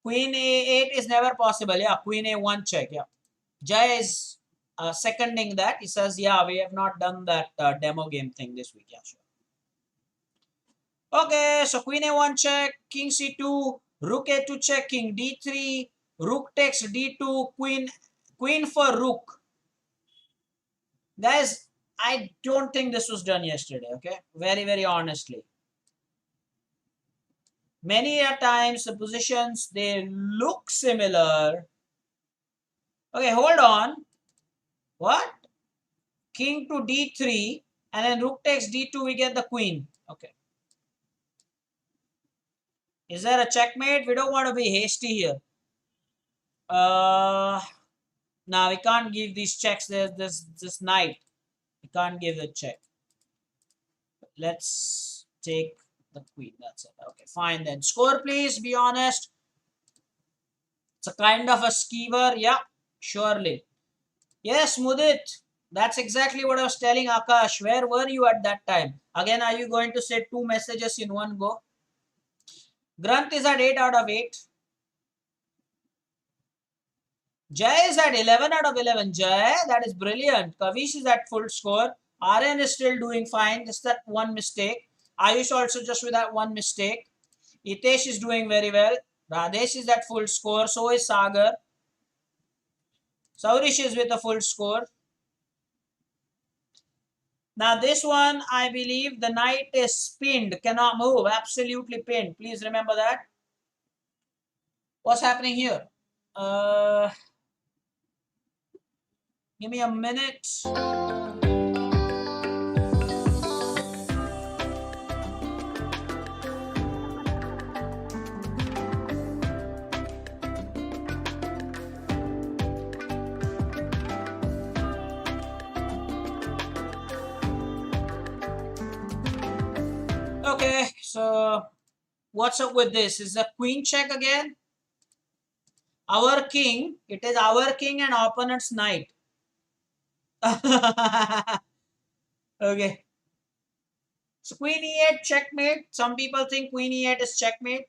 Queen a8 is never possible. Yeah, queen a1 check. Yeah. Jay is seconding that. He says, yeah, we have not done that demo game thing this week. Yeah, sure. Okay, so queen a1 check, king c2, rook a2 check, king d3, rook takes d2, queen for rook. Guys, I don't think this was done yesterday, okay? Very, very honestly. Many a times the positions, they look similar. Okay, hold on. What? King to d3 and then rook takes d2, we get the queen. Okay. Is there a checkmate? We don't want to be hasty here. Now we can't give these checks. There's this knight. We can't give the check. Let's take the queen. That's it. Okay, fine then. Score, please. Be honest. It's a kind of a skeever. Yeah, surely. Yes, Mudit. That's exactly what I was telling Akash. Where were you at that time? Again, are you going to say 2 messages in one go? Granth is at 8 out of 8. Jay is at 11 out of 11. Jay, that is brilliant. Kavish is at full score. Aryan is still doing fine. Just that one mistake. Ayush also just with that one mistake. Hitesh is doing very well. Radesh is at full score. So is Sagar. Saurish is with a full score. Now this one, I believe the knight is pinned. Cannot move. Absolutely pinned. Please remember that. What's happening here? Give me a minute. Okay, so what's up with this? Is the queen check again? Our king, it is our king and opponent's knight. Okay. So queen e8 checkmate. Some people think queen e8 is checkmate.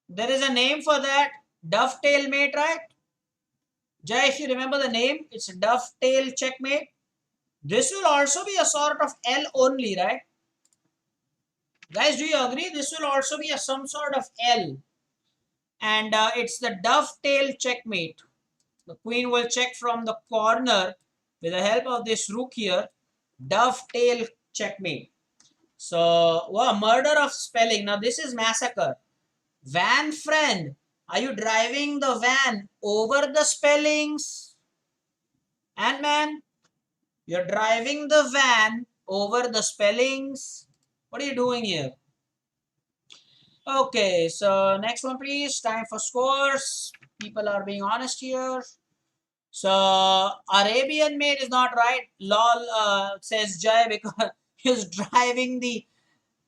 There is a name for that. Dovetail mate, right? Jay, if you remember the name, it's dovetail checkmate. This will also be a sort of L only, right? Guys, do you agree? This will also be some sort of L. And it's the dovetail checkmate. The queen will check from the corner with the help of this rook here. Dovetail checkmate. So, wow, murder of spelling. Now, this is massacre. Van friend, are you driving the van over the spellings? And man, you're driving the van over the spellings. What are you doing here? Okay, so next one, please. Time for scores. People are being honest here. So Arabian mate is not right. Lol says Jay because he's driving the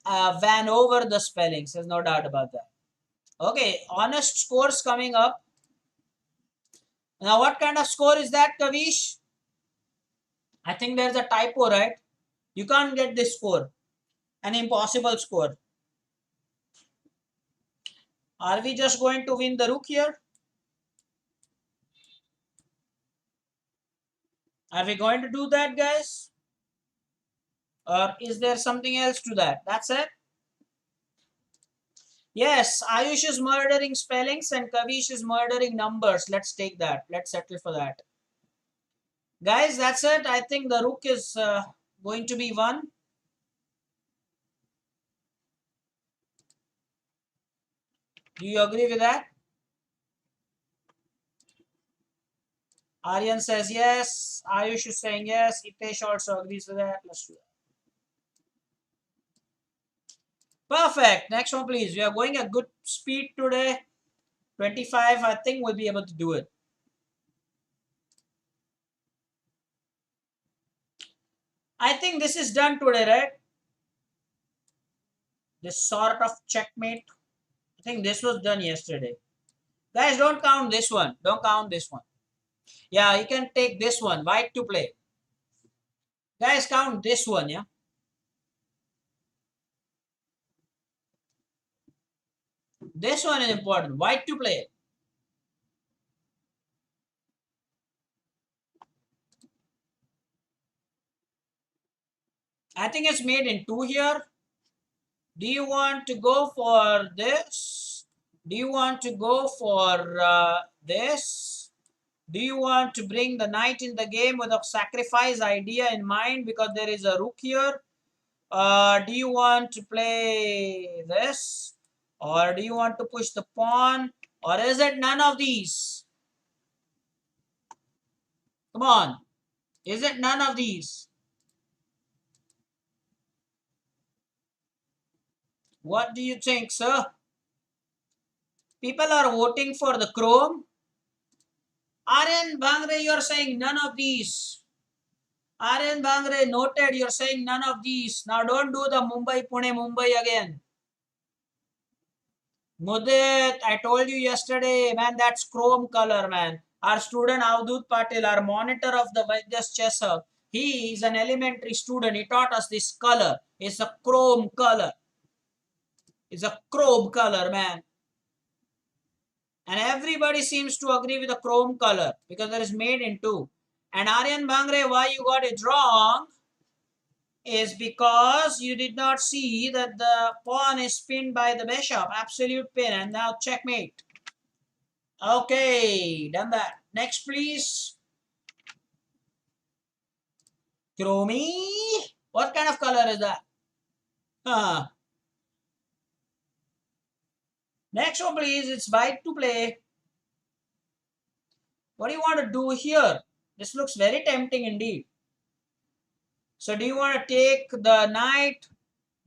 van over the spellings. There's no doubt about that. Okay, honest scores coming up. Now, what kind of score is that, Kavish? I think there's a typo, right? You can't get this score. An impossible score. Are we just going to win the rook here? Are we going to do that, guys? Or is there something else to that? That's it? Yes, Ayush is murdering spellings and Kavish is murdering numbers. Let's take that. Let's settle for that. Guys, that's it. I think the rook is going to be won. Do you agree with that? Aryan says yes. Ayush is saying yes. Hitesh also agrees with that. Let's do that. Perfect. Next one, please. We are going at good speed today. 25, I think we'll be able to do it. I think this is done today, right? This sort of checkmate. I think this was done yesterday. Guys, don't count this one. Don't count this one. Yeah, you can take this one. White to play. Guys, count this one, yeah? This one is important. White to play. I think it's made in two here. Do you want to go for this? Do you want to go for this? Do you want to bring the knight in the game with a sacrifice idea in mind because there is a rook here? Do you want to play this? Or do you want to push the pawn? Or is it none of these? Come on. Is it none of these? What do you think, sir? People are voting for the Chrome. Aryan Bangre, you're saying none of these. Aryan Bangre, noted, you're saying none of these. Now don't do the Mumbai, Pune, Mumbai again. Mudit, I told you yesterday, man, that's chrome color, man. Our student Avdut Patil, our monitor of the Vaidya's chess hub, he is an elementary student. He taught us this color. It's a chrome color. It's a chrome color, man. And everybody seems to agree with the chrome color because it is made in two. And Aryan Bangre, why you got it wrong is because you did not see that the pawn is pinned by the bishop. Absolute pin. And now checkmate. Okay, done that. Next, please. Chromie. What kind of color is that? Huh. Next one, please. It's white to play. What do you want to do here? This looks very tempting indeed. So do you want to take the knight?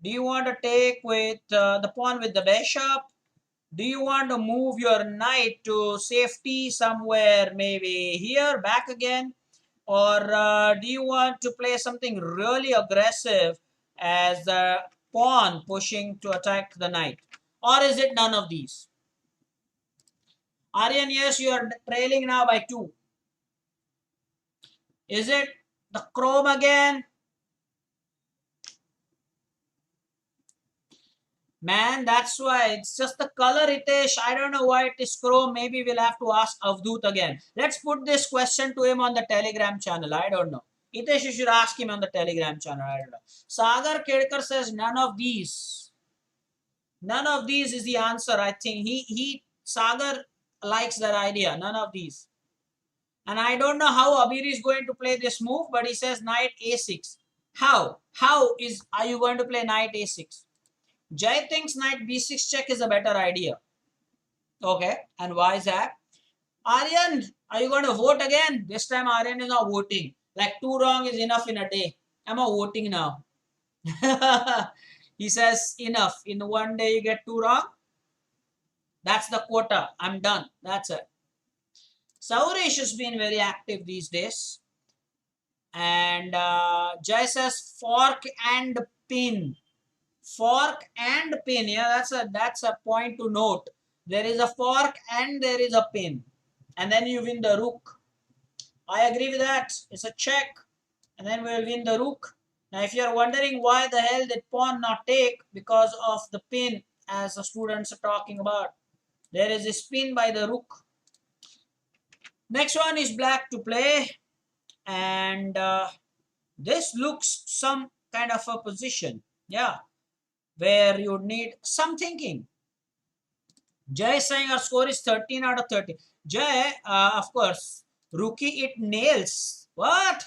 Do you want to take with the pawn with the bishop? Do you want to move your knight to safety somewhere, maybe here, back again? Or do you want to play something really aggressive as the pawn pushing to attack the knight? Or is it none of these? Aryan, yes, you are trailing now by 2. Is it the chrome again? Man, that's why. It's just the color, Hitesh. I don't know why it is chrome. Maybe we'll have to ask Avdut again. Let's put this question to him on the Telegram channel. I don't know. Hitesh, you should ask him on the Telegram channel. I don't know. Sagar Kedkar says none of these. None of these is the answer. I think Sagar likes that idea. None of these. And I don't know how Abir is going to play this move, but he says knight a6. How? Are you going to play knight a6? Jay thinks knight b6 check is a better idea. Okay, and why is that? Aryan, are you going to vote again? This time Aryan is not voting. Like 2 wrong is enough in a day. I'm not voting now. He says enough. In one day you get 2 wrong. That's the quota. I'm done. That's it. Saurish has been very active these days. And Jay says fork and pin. Fork and pin. Yeah, that's a point to note. There is a fork and there is a pin. And then you win the rook. I agree with that. It's a check. And then we'll win the rook. Now, if you're wondering why the hell did pawn not take, because of the pin, as the students are talking about. There is a spin by the rook. Next one is black to play. And this looks some kind of a position. Yeah. Where you need some thinking. Jay is saying our score is 13 out of 30. Jay, of course, rookie it nails. What?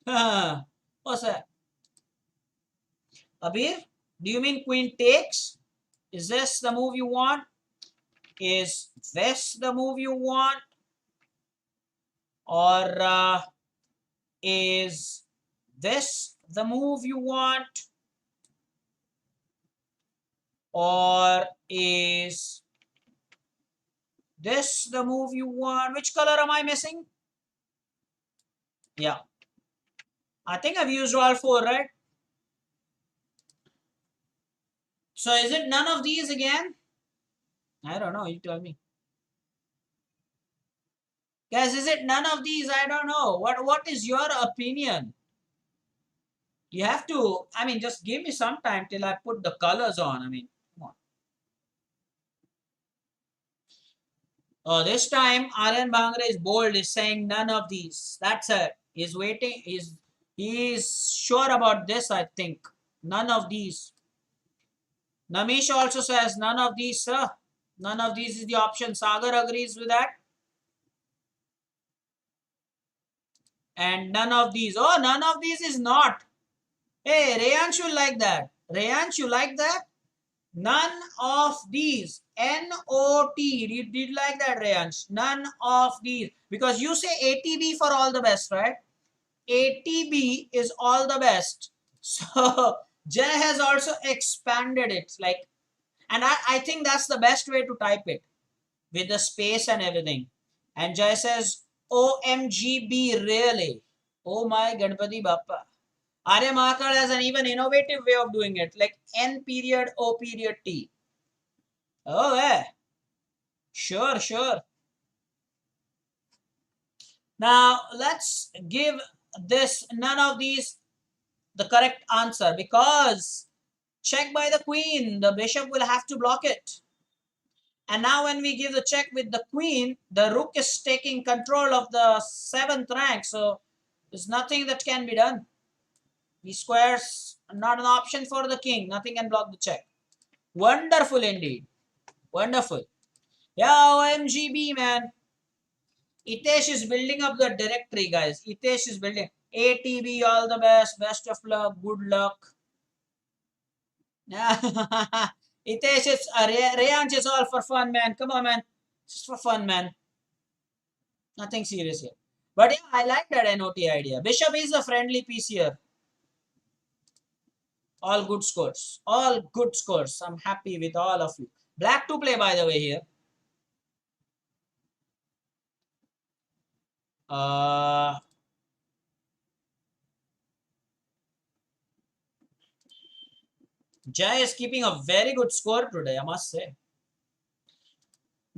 What's that? Abir, do you mean queen takes? Is this the move you want? Is this the move you want? Or is this the move you want? Or is this the move you want? Which color am I missing? Yeah. I think I've used all 4, right? So is it none of these again? I don't know. You tell me. Guys, is it none of these? I don't know. What is your opinion? You have to, I mean, just give me some time till I put the colors on. I mean, come on. Oh, this time Aryan Bhangre is bold, is saying none of these. That's it. He's waiting. He's sure about this, I think. None of these. Namish also says none of these, sir. None of these is the option. Sagar agrees with that. And none of these. Oh, none of these is not. Hey, Rayansh, you like that? Rayansh, you like that? None of these. N-O-T. You did like that, Rayansh? None of these. Because you say ATB for all the best, right? ATB is all the best. So, Jay has also expanded it. Like, and I think that's the best way to type it. With the space and everything. And Jay says, OMGB, really? Oh my Ganpati Bappa. Arya Mahakal has an even innovative way of doing it, like N period O period T. Oh, yeah. Sure, sure. Now, let's give this, none of these, the correct answer, because check by the queen, the bishop will have to block it. And now when we give the check with the queen, the rook is taking control of the 7th rank. So there's nothing that can be done. B squares not an option for the king. Nothing can block the check. Wonderful indeed. Wonderful. Yeah, OMGB, man. Hitesh is building up the directory, guys. Hitesh is building. ATB, all the best. Best of luck. Good luck. Hitesh, it's Rayansh is all for fun, man. Come on, man. Just for fun, man. Nothing serious here. But yeah, I like that NOT idea. Bishop is a friendly piece here. All good scores. All good scores. I'm happy with all of you. Black to play, by the way, here. Jay is keeping a very good score today, I must say.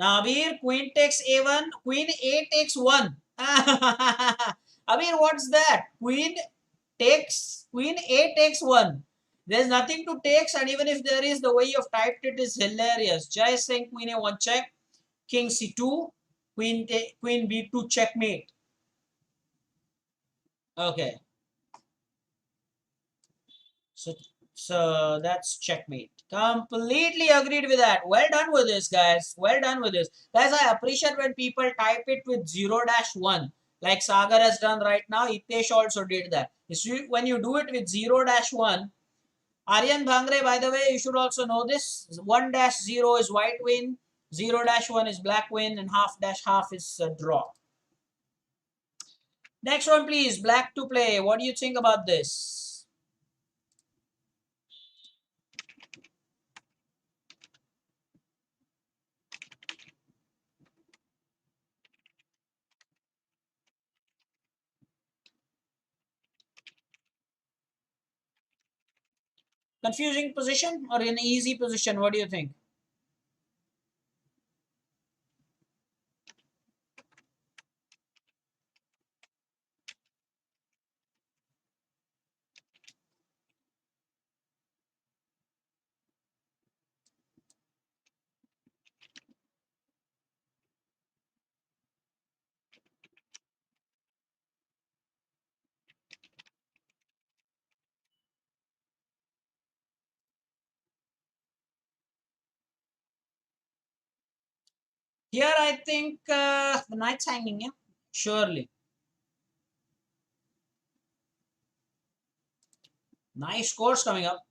Now Abir, queen takes a1, queen a takes 1. Abir, what's that? Queen a takes 1. There's nothing to take, and even if there is, the way you've typed it is hilarious. Jai is saying queen a1 check, king c2, queen b2 checkmate. Okay. So, so that's checkmate. Completely agreed with that. Well done with this, guys. Well done with this. Guys, I appreciate when people type it with 0-1. Like Sagar has done right now. Hitesh also did that. When you do it with 0-1, Aryan Bhangre, by the way, you should also know this. 1-0 is white win, 0-1 is black win, and half-half is draw. Next one, please. Black to play. What do you think about this? Confusing position or an easy position? What do you think? Here, I think the knight's hanging, yeah? Surely. Nice scores coming up.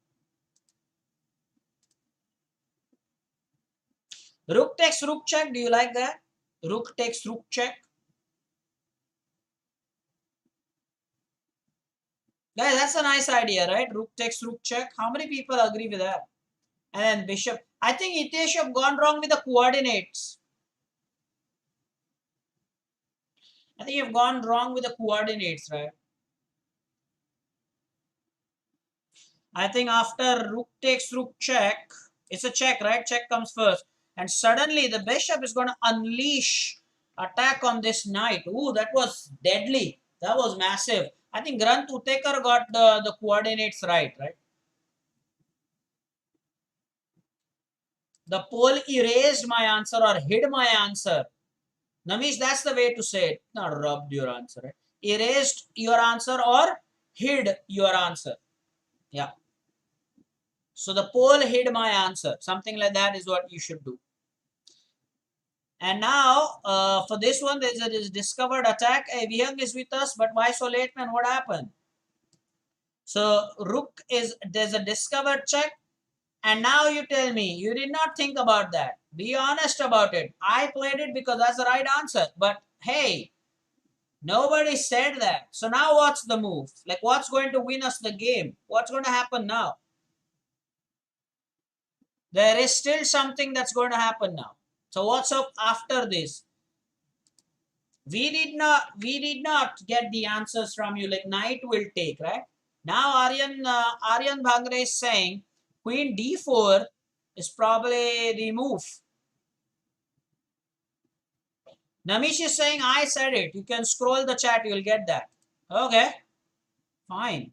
Rook takes rook check. Do you like that? Rook takes rook check. Guys, that's a nice idea, right? Rook takes rook check. How many people agree with that? And then bishop. I think Hitesh have gone wrong with the coordinates. I think you've gone wrong with the coordinates, right? I think after rook takes rook check, it's a check, right? Check comes first. And suddenly the bishop is going to unleash attack on this knight. Ooh, that was deadly. That was massive. I think Granth Utekar got the coordinates right? The poll erased my answer or hid my answer. Namish, that's the way to say it. Not rubbed your answer, right? Erased your answer or hid your answer. Yeah. So the poll hid my answer. Something like that is what you should do. And now, for this one, there's a discovered attack. Hey, Vihang is with us, but why so late, man? What happened? So Rook is, there's a discovered check. And now you tell me, you did not think about that. Be honest about it. I played it because that's the right answer. But hey, nobody said that. So now what's the move? Like, what's going to win us the game? What's going to happen now? There is still something that's going to happen now. So what's up after this? We did not get the answers from you. Like, knight will take, right? Now Aryan Bhangre is saying queen d4 is probably the move. Namish is saying I said it. You can scroll the chat, you'll get that. Okay, fine.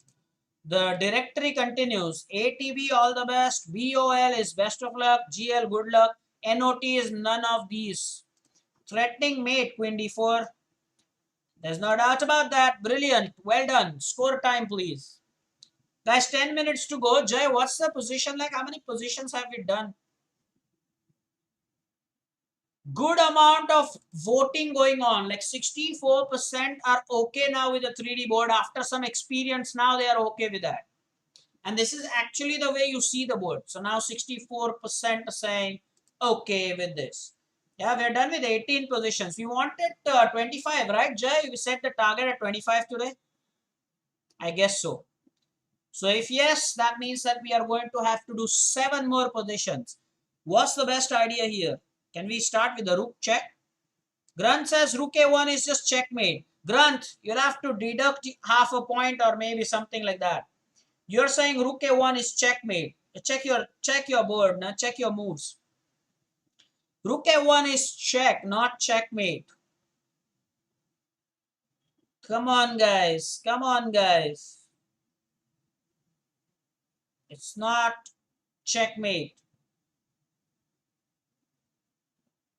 The directory continues. ATB, all the best. BOL is best of luck. GL, good luck. NOT is none of these. Threatening mate, queen d4. There's no doubt about that. Brilliant. Well done. Score time, please. Guys, 10 minutes to go. Jay, what's the position like? How many positions have we done? Good amount of voting going on. Like 64% are okay now with the 3D board. After some experience, now they are okay with that. And this is actually the way you see the board. So now 64% are saying okay with this. Yeah, we're done with 18 positions. We wanted 25, right, Jay? We set the target at 25 today? I guess so. So if yes, that means that we are going to have to do 7 more positions. What's the best idea here? Can we start with the rook check? Grant says rook a1 is just checkmate. Grant, you'll have to deduct half a point or maybe something like that. You're saying rook a1 is checkmate. Check your board, now check your moves. Rook a1 is check, not checkmate. Come on, guys. Come on, guys. It's not checkmate.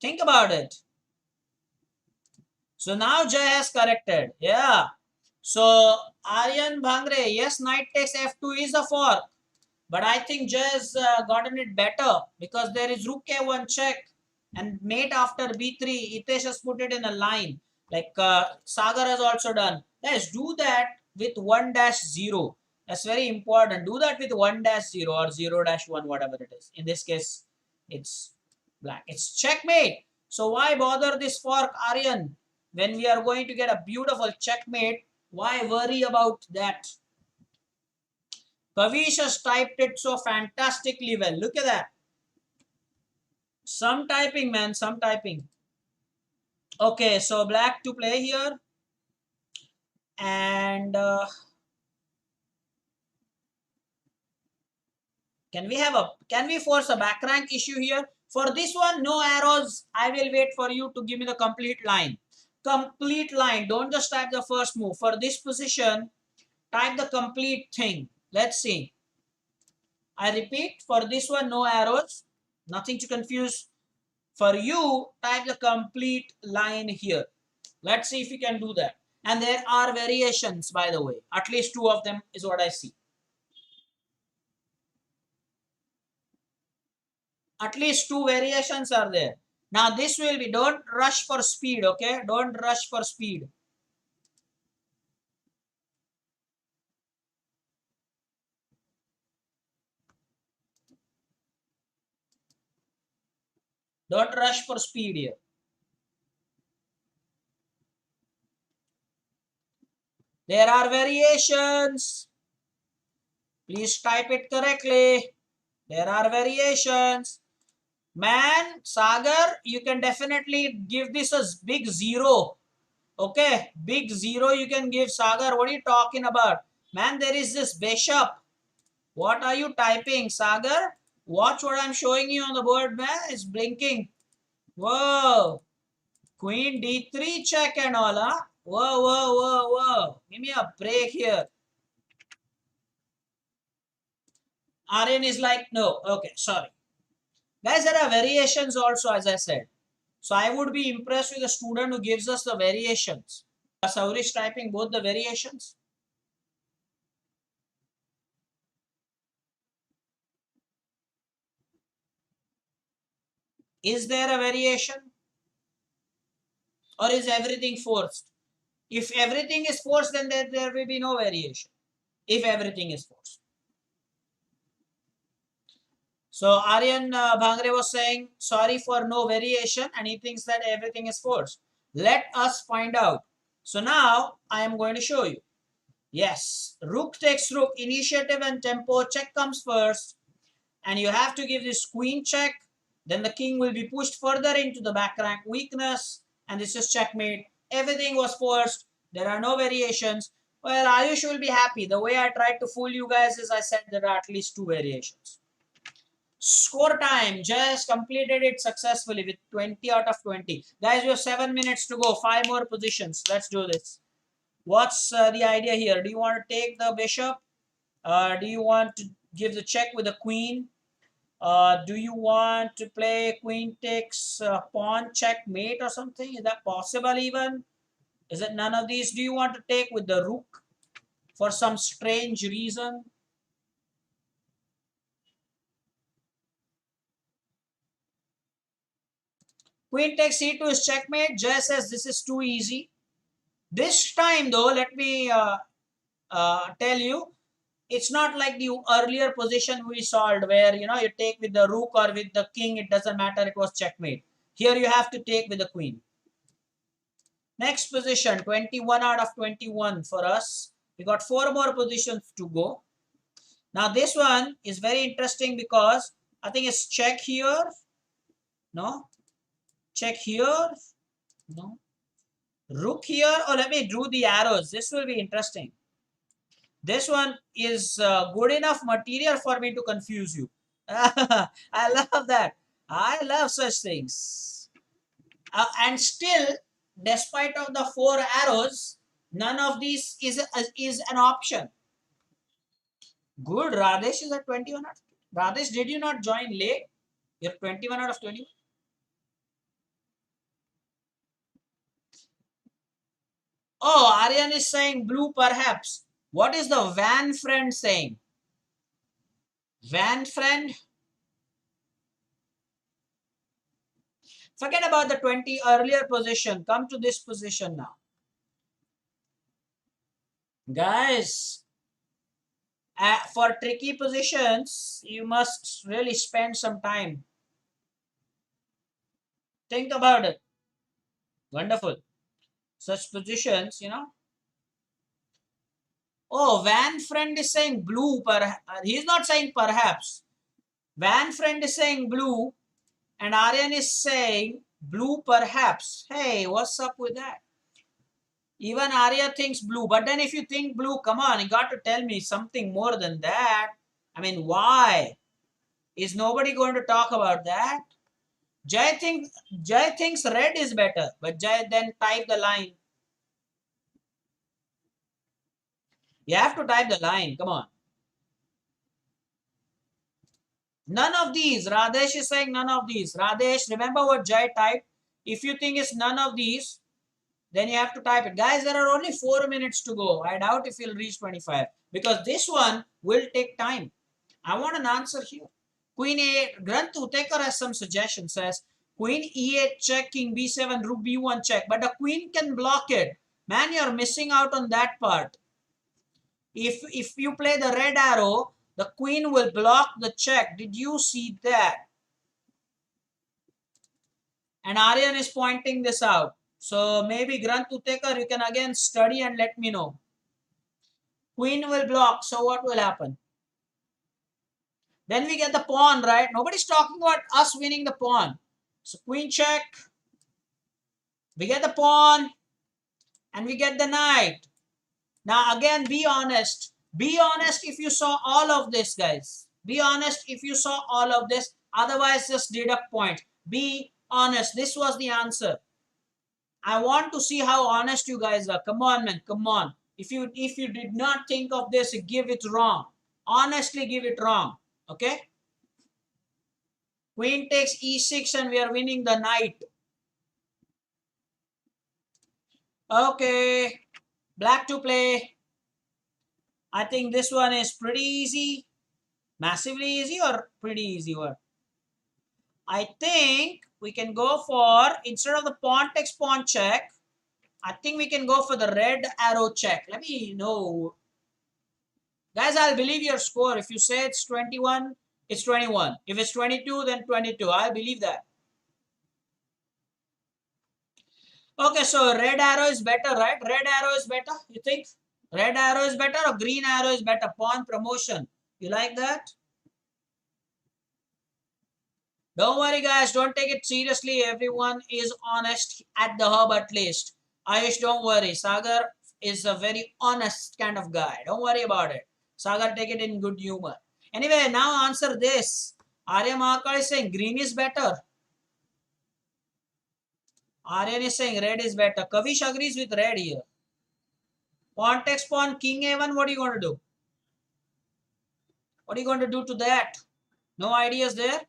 Think about it. So now Jay has corrected. Yeah. So Aryan Bhangre, yes, knight takes f2 is a fork. But I think Jay has gotten it better because there is rook a1 check and mate after b3. Hitesh has put it in a line like Sagar has also done. Guys, do that with 1 dash 0. That's very important. Do that with 1 dash 0 or 0 dash 1, whatever it is. In this case, it's black. It's checkmate. So why bother this fork, Aryan? When we are going to get a beautiful checkmate, why worry about that? Kavish has typed it so fantastically well. Look at that. Some typing, man. Some typing. Okay, so black to play here. And can we force a back rank issue here? For this one, no arrows. I will wait for you to give me the complete line. Complete line. Don't just type the first move. For this position, type the complete thing. Let's see. I repeat, for this one, no arrows. Nothing to confuse. For you, type the complete line here. Let's see if we can do that. And there are variations, by the way. At least 2 of them is what I see. At least 2 variations are there. Now this will be, don't rush for speed, okay? Don't rush for speed. Don't rush for speed here. There are variations. Please type it correctly. There are variations. Man, Sagar, you can definitely give this a big 0. Okay, big 0 you can give, Sagar. What are you talking about? Man, there is this bishop. What are you typing, Sagar? Watch what I'm showing you on the board, man. It's blinking. Whoa. Queen d3 check and all, huh? Whoa, whoa, whoa, whoa. Give me a break here. Aryan is like, no. Okay, sorry. Guys, there are variations also, as I said. So I would be impressed with a student who gives us the variations. Saurish typing both the variations. Is there a variation? Or is everything forced? If everything is forced, then there will be no variation. If everything is forced. So Aryan Bhangre was saying, sorry for no variation, and he thinks that everything is forced. Let us find out. So now I am going to show you. Yes, rook takes rook, initiative and tempo, check comes first. And you have to give this queen check. Then the king will be pushed further into the back rank weakness. And this is checkmate. Everything was forced. There are no variations. Well, Ayush will be happy. The way I tried to fool you guys is I said there are at least 2 variations. Score time. Just completed it successfully with 20 out of 20. Guys, we have 7 minutes to go. 5 more positions. Let's do this. What's the idea here? Do you want to take the bishop? Do you want to give the check with the queen? Do you want to play queen takes pawn checkmate or something? Is that possible even? Is it none of these? Do you want to take with the rook for some strange reason? Queen takes c2 is checkmate. Jay says this is too easy. This time though, let me tell you, it's not like the earlier position we solved where, you take with the rook or with the king. It doesn't matter. It was checkmate. Here you have to take with the queen. Next position, 21 out of 21 for us. We got 4 more positions to go. Now this one is very interesting because I think it's check here. No. Check here. No. Rook here. Oh, let me draw the arrows. This will be interesting. This one is good enough material for me to confuse you. I love that. I love such things. And still, despite of the 4 arrows, none of these is an option. Good. Radesh is at 21. Radesh, did you not join late? You're 21 out of 20. Oh, Aryan is saying blue perhaps. What is the van friend saying? Van friend? Forget about the 20 earlier position. Come to this position now. Guys, for tricky positions, you must really spend some time. Think about it. Wonderful. Such positions, you know. Oh, Van friend is saying blue. He's not saying perhaps. Van friend is saying blue, and Aryan is saying blue perhaps. Hey, what's up with that? Even Arya thinks blue. But then if you think blue, come on, you got to tell me something more than that. I mean, why? Is nobody going to talk about that? Jai thinks red is better. But Jai then type the line. You have to type the line. Come on. None of these. Radesh is saying none of these. Radesh, remember what Jai typed? If you think it's none of these, then you have to type it. Guys, there are only 4 minutes to go. I doubt if you'll reach 25. Because this one will take time. I want an answer here. Queen A8. Granth Utekar has some suggestion. Says, Queen E8 check, King B7, Rook B1 check. But the Queen can block it. Man, you're missing out on that part. If you play the red arrow, the Queen will block the check. Did you see that? And Aryan is pointing this out. So maybe Granth Utekar, you can again study and let me know. Queen will block. So what will happen? Then we get the pawn, right? Nobody's talking about us winning the pawn. So queen check. We get the pawn. And we get the knight. Now again, be honest. Be honest if you saw all of this, guys. Be honest if you saw all of this. Otherwise, just deduct point. Be honest. This was the answer. I want to see how honest you guys are. Come on, man. Come on. If you did not think of this, give it wrong. Honestly, give it wrong. Okay? Queen takes e6 and we are winning the knight. Okay. Black to play. I think this one is pretty easy. Massively easy or pretty easy one? I think we can go for, instead of the pawn takes pawn check, I think we can go for the red arrow check. Let me know. Guys, I'll believe your score. If you say it's 21, it's 21. If it's 22, then 22. I'll believe that. Okay, so red arrow is better, right? Red arrow is better, you think? Red arrow is better or green arrow is better? Pawn promotion. You like that? Don't worry, guys. Don't take it seriously. Everyone is honest at the hub at least. Ayush, don't worry. Sagar is a very honest kind of guy. Don't worry about it. Sagar, take it in good humor. Anyway, now answer this. Arya Mahakal is saying green is better. Aryan is saying red is better. Kavish agrees with red here. Pawn takes pawn, king a1. What are you going to do? What are you going to do to that? No ideas there?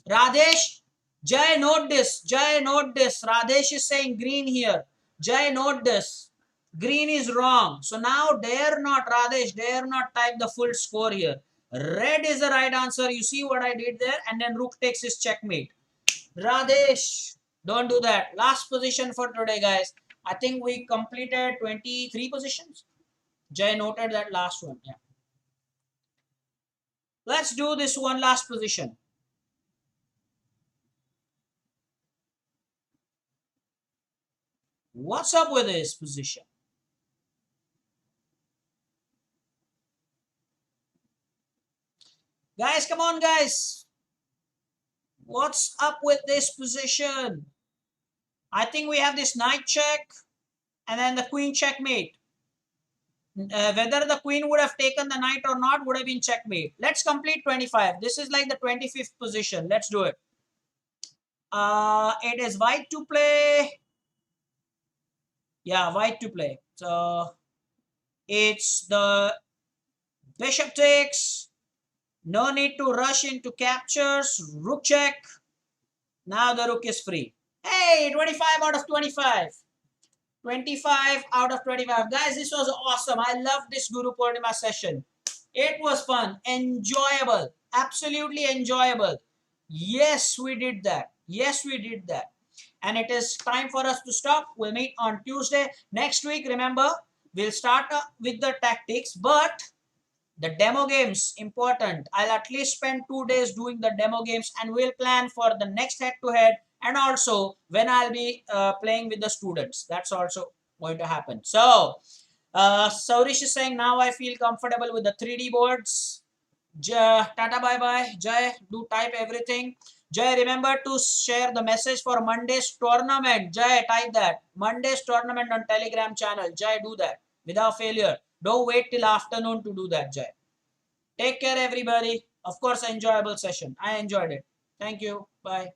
Radesh, Jai, note this. Jai, note this. Radesh is saying green here. Jai, note this. Green is wrong. So now dare not, Radesh, dare not type the full score here. Red is the right answer. You see what I did there? And then Rook takes his checkmate. Radesh, don't do that. Last position for today, guys. I think we completed 23 positions. Jai noted that last one. Yeah. Let's do this one last position. What's up with this position? Guys, come on, guys. What's up with this position? I think we have this knight check and then the queen checkmate. Whether the queen would have taken the knight or not would have been checkmate. Let's complete 25. This is like the 25th position. Let's do it. It is white to play. Yeah, white to play. So it's the bishop takes. No need to rush into captures. Rook check. Now the rook is free. Hey, 25 out of 25. 25 out of 25. Guys, this was awesome. I love this Guru Purnima session. It was fun, enjoyable, absolutely enjoyable. Yes, we did that. Yes, we did that. And it is time for us to stop. We'll meet on Tuesday. Next week, remember, we'll start with the tactics, but the demo games, important. I'll at least spend 2 days doing the demo games and we'll plan for the next head-to-head and also when I'll be playing with the students. That's also going to happen. So, Saurish is saying, now I feel comfortable with the 3D boards. Tata bye-bye. Jai, do type everything. Jai, remember to share the message for Monday's tournament. Jai, type that. Monday's tournament on Telegram channel. Jai, do that without failure. Don't wait till afternoon to do that, Jai. Take care, everybody. Of course, enjoyable session. I enjoyed it. Thank you. Bye.